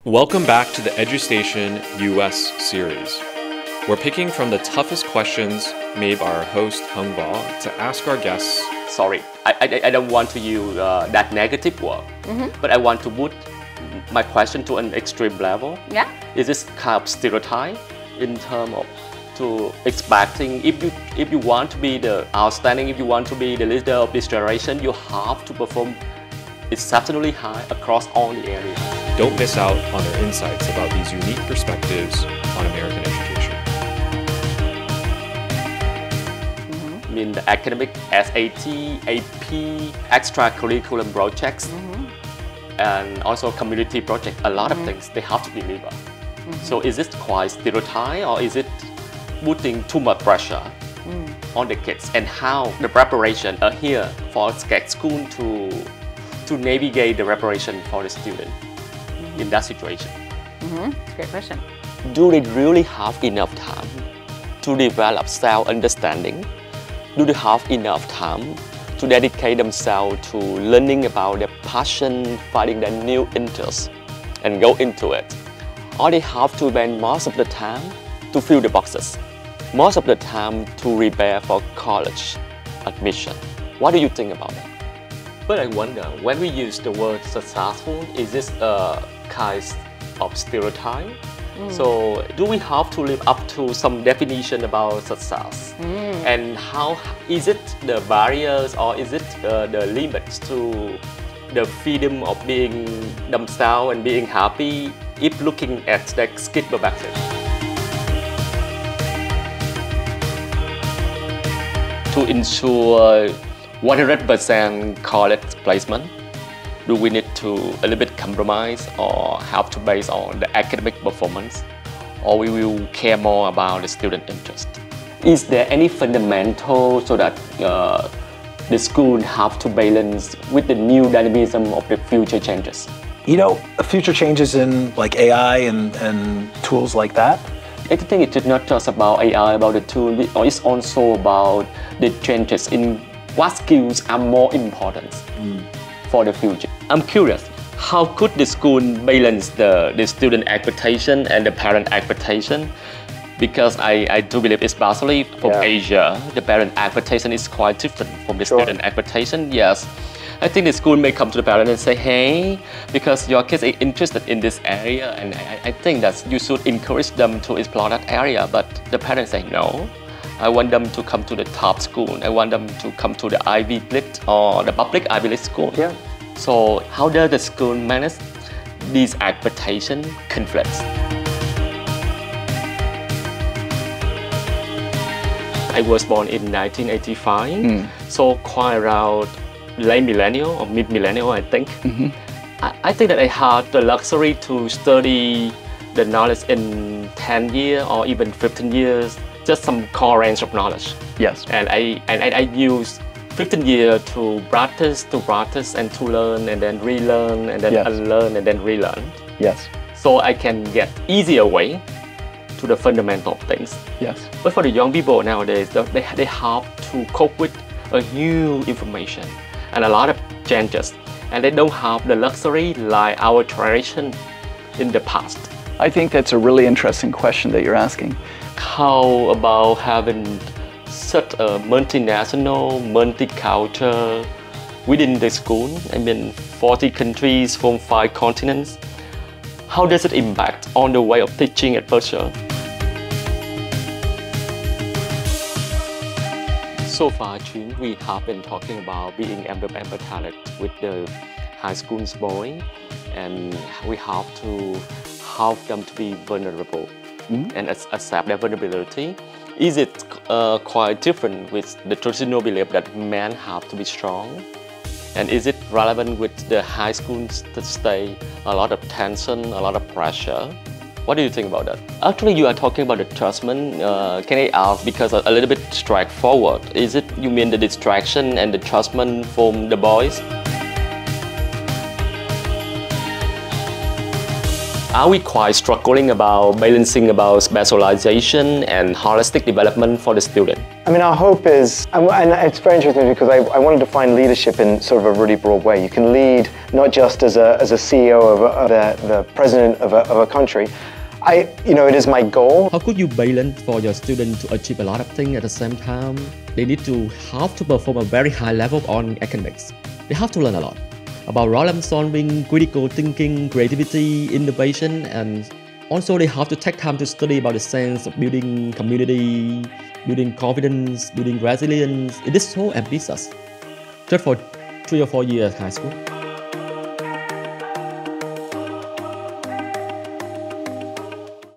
Welcome back to the EduStation US series. We're picking from the toughest questions made by our host Hùng Võ to ask our guests. Sorry, I don't want to use that negative word, but I want to put my question to an extreme level. Yeah. Is this kind of stereotype in terms of to expecting if you want to be the outstanding, if you want to be the leader of this generation, you have to perform exceptionally high across all the areas. Don't miss out on their insights about these unique perspectives on American education. I mean the academic SAT, AP, extracurriculum projects, and also community project. A lot of things they have to deliver. So is this quite stereotype or is it putting too much pressure on the kids? And how the preparation are here for school to navigate the preparation for the student in that situation? Great question. Do they really have enough time to develop self-understanding? Do they have enough time to dedicate themselves to learning about their passion, finding their new interests, and go into it? Or they have to spend most of the time to fill the boxes, most of the time to prepare for college admission? What do you think about that? But I wonder, when we use the word successful, is this a kind of stereotype? So do we have to live up to some definition about success? And how is it the barriers or is it the limits to the freedom of being themselves and being happy if looking at the skid perspective? To ensure 100% college placement, do we need to a little bit compromise or have to base on the academic performance, or we will care more about the student interest? Is there any fundamental so that the school have to balance with the new dynamism of the future changes? You know, future changes in like AI and tools like that. I think it's not just about AI, about the tool, it's also about the changes in what skills are more important for the future. I'm curious, how could the school balance the student expectation and the parent expectation? Because I do believe, especially from Asia, the parent expectation is quite different from the student expectation. Yes, I think the school may come to the parent and say, hey, because your kids are interested in this area, and I think that you should encourage them to explore that area. But the parents say, no, I want them to come to the top school. I want them to come to the Ivy League or the public Ivy League school. Yeah. So how does the school manage these expectation conflicts? I was born in 1985, so quite around late millennial or mid millennial, I think. I think that I had the luxury to study the knowledge in 10 years or even 15 years, just some core range of knowledge. Yes. And I use 15 years to practice and to learn and then relearn and then unlearn and then relearn. Yes. So I can get easier way to the fundamental things. Yes. But for the young people nowadays, they have to cope with a new information and a lot of changes, and they don't have the luxury like our tradition in the past. I think that's a really interesting question that you're asking. How about having such a multinational, multicultural within the school? I mean, 40 countries from 5 continents. How does it impact on the way of teaching at first year? So far, Chuyến, we have been talking about being empathetic with the high school boy, and we have to help them to be vulnerable and accept their vulnerability. Is it quite different with the traditional belief that men have to be strong? And is it relevant with the high school stage? A lot of tension, a lot of pressure. What do you think about that? Actually, you are talking about the judgment. Can I ask, because a little bit straightforward, is it you mean the distraction and the judgment from the boys? Are we quite struggling about balancing about specialization and holistic development for the student? I mean, our hope is, and it's very interesting because I wanted to find leadership in sort of a really broad way. You can lead not just as a CEO of the president of a country. It is my goal. How could you balance for your students to achieve a lot of things at the same time? They need to have to perform a very high level on academics. They have to learn a lot about problem solving, critical thinking, creativity, innovation, and also they have to take time to study about the sense of building community, building confidence, building resilience. It is so ambitious just for 3 or 4 years high school.